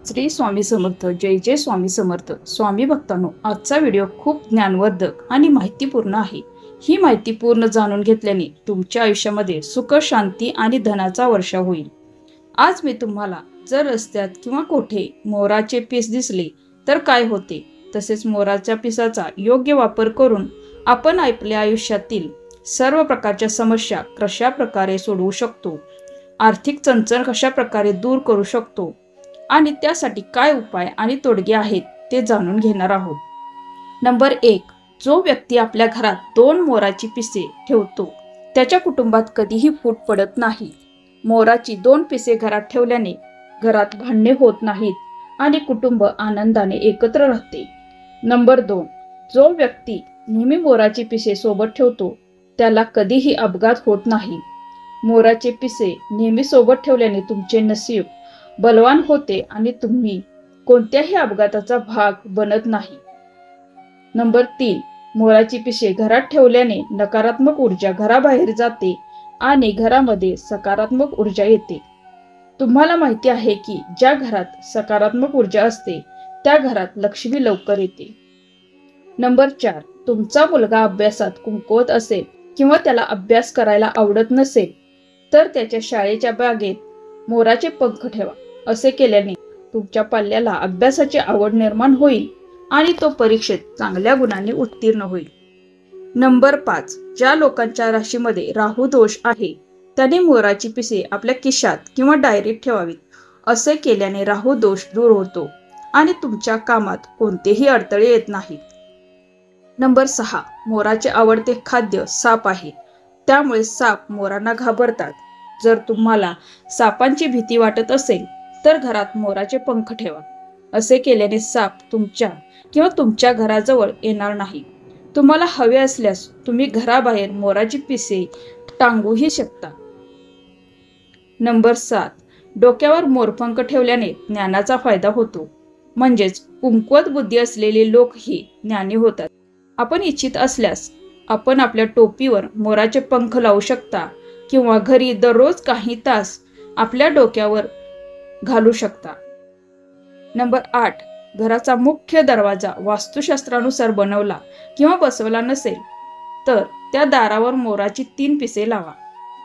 श्री स्वामी समर्थ. जय जय स्वामी समर्थ. स्वामी भक्तांनो, आजचा व्हिडिओ खूप ज्ञानवर्धक आणि माहितीपूर्ण आहे. ही माहिती पूर्ण जाणून घेतल्याने तुमच्या आयुष्यामध्ये सुख, शांती आणि धनाचा वर्षाव होईल. आज मी तुम्हाला जर रस्त्यात किंवा कोठे मोराचे पीस दिसले तर काय होते, तसेच मोराच्या पिसाचा योग्य वापर करून आपण आपल्या आयुष्यातील सर्व प्रकारच्या समस्या कशा प्रकारे सोडवू शकतो, आर्थिक चणचण कशा प्रकारे दूर करू शकतो आणि त्यासाठी काय उपाय आणि तोडगे आहेत ते जाणून घेणार आहोत. नंबर 1. जो व्यक्ती आपल्या घरात 2 मोराची पिसे ठेवतो त्याच्या कुटुंबात कधीही फूट पडत नाही. मोराची 2 पिसे घरात ठेवल्याने घरात भांडणे होत नाहीत आणि कुटुंब आनंदाने एकत्र राहते. नंबर 2. जो व्यक्ती नेहमी मोराची पिसे सोबत ठेवतो त्याला कधीही अपघात होत नाही. मोराचे पिसे नेहमी सोबत ठेवल्याने तुमचे नशीब बलवान होते आणि तुम्ही कोणत्याही अपघाताचा भाग बनत नाही. नंबर 3. मोराची पिसे घरात ठेवल्याने नकारात्मक ऊर्जा घराबाहेर जाते आणि घरामध्ये सकारात्मक ऊर्जा येते. तुम्हाला माहिती आहे की ज्या घरात सकारात्मक ऊर्जा असते त्या घरात लक्ष्मी लवकर येते. नंबर 4. तुमचा मुलगा अभ्यासात कमकुवत असेल किंवा त्याला अभ्यास करायला आवडत नसेल तर त्याच्या शाळेच्या बागेत मोराचे पंख ठेवा. असे केल्याने तुमच्या पाल्याला अभ्यासाची आवड निर्माण होईल आणि तो परीक्षेत चांगल्या गुणांनी उत्तीर्ण होईल. नंबर 5. ज्या लोकांच्या राशीमध्ये राहू दोष आहे त्याने मोराची पिसे आपल्या खिशात किंवा डायरीत ठेवावीत. असे केल्याने राहू दोष दूर होतो आणि तुमच्या कामात कोणतेही अडथळे येत नाहीत. नंबर 6. मोराचे आवडते खाद्य साप आहे, त्यामुळे साप मोरांना घाबरतात. जर तुम्हाला सापांची भीती वाटत असेल तर घरात मोराचे पंख ठेवा. असे केल्याने साप तुमच्या किंवा तुमच्या घराजवळ येणार नाही. तुम्हाला हवे असल्यास तुम्ही घराबाहेर मोराची पिसे टांगूही शकता. नंबर 7. डोक्यावर मोरपंख ठेवल्याने ज्ञानाचा फायदा होतो, म्हणजेच कुंकवत बुद्धी असलेले लोकही ज्ञानी होतात. आपण इच्छित असल्यास आपण आपल्या टोपीवर मोराचे पंख लावू शकता किंवा घरी दररोज काही तास आपल्या डोक्यावर घालू शकता. नंबर 8. घराचा मुख्य दरवाजा वास्तुशास्त्रानुसार बनवला किंवा बसवला नसेल तर त्या दारावर मोराची 3 पिसे लावा.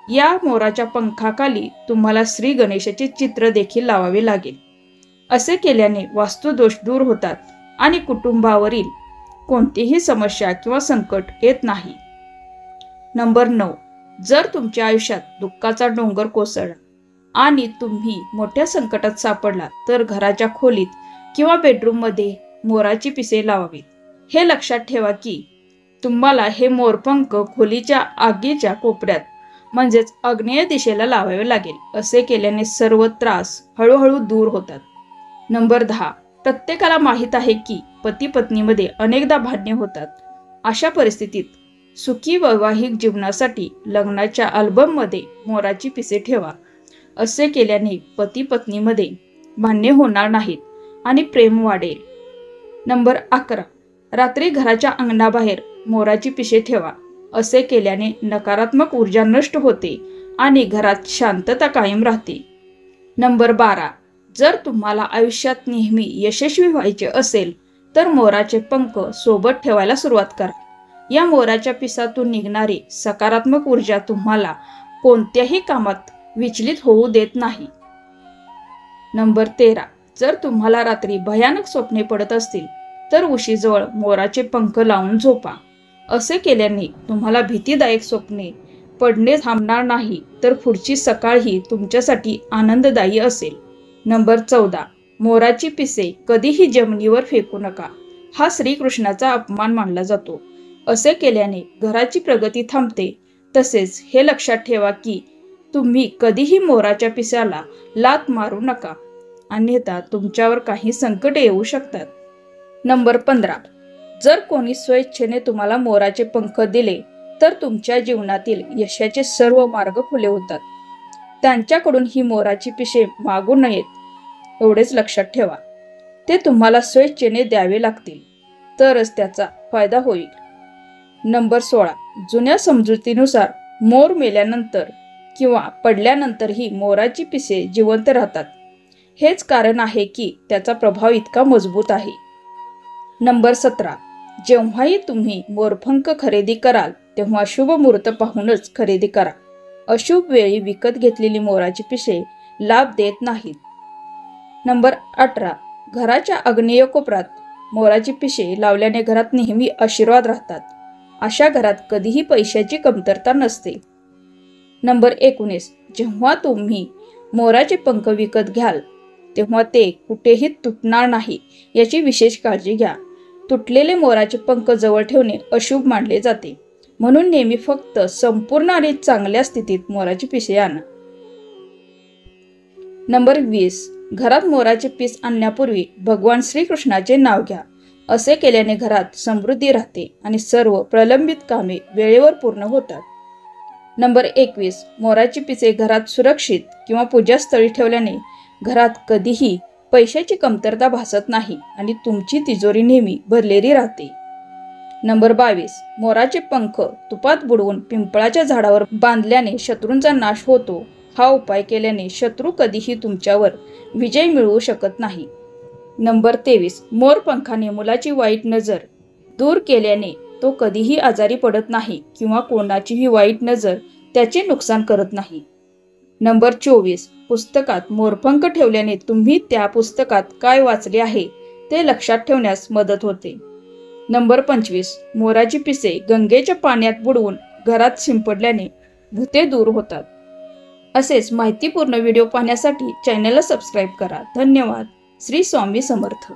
या मोराच्या पंखाखाली तुम्हाला श्री गणेशाचे चित्र देखील लावावे लागेल. असे केल्याने वास्तुदोष दूर होतात आणि कुटुंबावरील कोणतीही समस्या किंवा संकट येत नाही. नंबर 9. जर तुमच्या आयुष्यात दुःखाचा डोंगर कोसळला आणि तुम्ही मोठ्या संकटात सापडला तर घराच्या खोलीत किंवा बेडरूम मध्ये मोराची पिसे लावावीत. हे लक्षात ठेवा की तुम्हाला हे मोरपंख खोलीच्या आगीच्या कोपऱ्यात म्हणजेच आग्नेय दिशेला लावावे लागेल. असे केल्याने सर्व त्रास हळूहळू दूर होतात. नंबर 10. प्रत्येकाला माहीत आहे की पती पत्नीमध्ये अनेकदा भांडणे होतात. अशा परिस्थितीत सुखी वैवाहिक जीवनासाठी लग्नाच्या अल्बममध्ये मोराची पिसे ठेवा. असे केल्याने पती पत्नीमध्ये भांडणे होणार नाहीत आणि प्रेम वाढेल. नंबर 11. रात्री घराच्या अंगणाबाहेर मोराची पिसे ठेवा. असे केल्याने नकारात्मक ऊर्जा नष्ट होते आणि घरात शांतता कायम राहते. नंबर 12. जर तुम्हाला आयुष्यात नेहमी यशस्वी व्हायचे असेल तर मोराचे पंख सोबत ठेवायला सुरुवात करा. या मोराच्या पिसातून निघणारी सकारात्मक ऊर्जा तुम्हाला कोणत्याही कामात विचलित होऊ देत नाही. नंबर 13. जर तुम्हाला रात्री भयानक स्वप्ने पडत असतील तर उशीजवळ मोराचे पंख लावून झोपा. असे केल्याने तुम्हाला भीतीदायक स्वप्ने पडणे थांबणार नाही तर पुढची सकाळही तुमच्यासाठी आनंददायी असेल. नंबर 14. मोराची पिसे कधीही जमिनीवर फेकू नका. हा श्रीकृष्णाचा अपमान मानला जातो. असे केल्याने घराची प्रगती थांबते. तसेच हे लक्षात ठेवा की तुम्ही कधीही मोराच्या पिसाला लात मारू नका, अन्यथा तुमच्यावर काही संकट येऊ शकतात. नंबर 15. जर कोणी स्वेच्छेने तुम्हाला मोराचे पंख दिले तर तुमच्या जीवनातील यशाचे सर्व मार्ग खुले होतात. त्यांच्याकडून ही मोराची पिसे मागू नयेत एवढेच लक्षात ठेवा. ते तुम्हाला स्वेच्छेने द्यावे लागतील तरच त्याचा फायदा होईल. नंबर 16. जुन्या समजुतीनुसार मोर मेल्यानंतर किंवा पडल्यानंतरही मोराची पिसे जिवंत राहतात. हेच कारण आहे की त्याचा प्रभाव इतका मजबूत आहे. नंबर 17. जेव्हाही तुम्ही मोरपंख खरेदी कराल तेव्हा शुभ मुहूर्त पाहूनच खरेदी करा. अशुभ वेळी विकत घेतलेली मोराची पिसे लाभ देत नाहीत. नंबर 18. घराच्या आग्नेय कोपऱ्यात मोराची पिसे लावल्याने घरात नेहमी आशीर्वाद राहतात. अशा घरात कधीही पैशाची कमतरता नसते. नंबर 19. जेव्हा तुम्ही मोराचे पंख विकत घ्याल तेव्हा ते कुठेही तुटणार नाही याची विशेष काळजी घ्या. तुटलेले मोराचे पंख जवळ ठेवणे अशुभ मानले जाते. म्हणून नेहमी फक्त संपूर्ण आणि चांगल्या स्थितीत मोराची पिसे आणा. नंबर 20. घरात मोराचे पीस आणण्यापूर्वी भगवान श्रीकृष्णाचे नाव घ्या. असे केल्याने घरात समृद्धी राहते आणि सर्व प्रलंबित कामे वेळेवर पूर्ण होतात. नंबर 21. मोराची पिसे घरात सुरक्षित किंवा पूजास्थळी ठेवल्याने घरात कधीही पैशाची कमतरता भासत नाही आणि तुमची तिजोरी नेहमी भरलेली राहते. नंबर 22. मोराचे पंख तुपात बुडवून पिंपळाच्या झाडावर बांधल्याने शत्रूंचा नाश होतो. हा उपाय केल्याने शत्रू कधीही तुमच्यावर विजय मिळवू शकत नाही. नंबर 23. मोरपंखाने मुलाची वाईट नजर दूर केल्याने तो कधीही आजारी पडत नाही किंवा कोणाचीही वाईट नजर त्याचे नुकसान करत नाही. नंबर 24. पुस्तकात मोरपंख ठेवल्याने तुम्ही त्या पुस्तकात काय वाचले आहे ते लक्षात ठेवण्यास मदत होते. नंबर 25. मोराची पिसे गंगेच्या पाण्यात बुडवून घरात शिंपडल्याने भूते दूर होतात. असेच माहितीपूर्ण व्हिडिओ पाहण्यासाठी चॅनलला सबस्क्राईब करा. धन्यवाद. श्री स्वामी समर्थ.